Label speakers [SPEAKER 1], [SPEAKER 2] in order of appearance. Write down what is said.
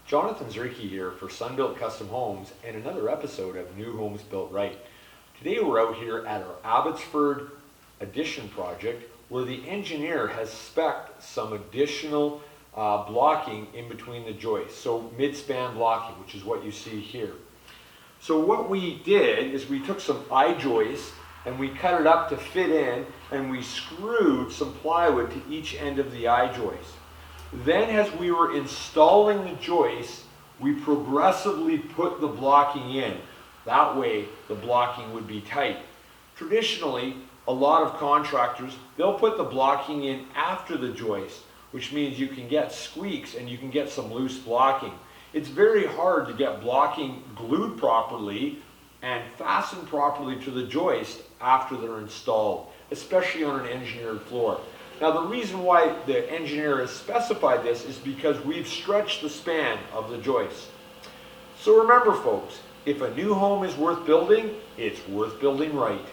[SPEAKER 1] Jonathan Zerke here for Sonbuilt Custom Homes and another episode of New Homes Built Right. Today we're out here at our Abbotsford addition project where the engineer has spec'd some additional blocking in between the joists, so mid-span blocking, which is what you see here. So what we did is we took some I-joists and we cut it up to fit in, and we screwed some plywood to each end of the I-joist. Then as we were installing the joists, we progressively put the blocking in. That way the blocking would be tight. Traditionally, a lot of contractors, they'll put the blocking in after the joist, which means you can get squeaks and you can get some loose blocking. It's very hard to get blocking glued properly and fastened properly to the joist after they're installed, especially on an engineered floor. Now the reason why the engineer has specified this is because we've stretched the span of the joist. So remember folks, if a new home is worth building, it's worth building right.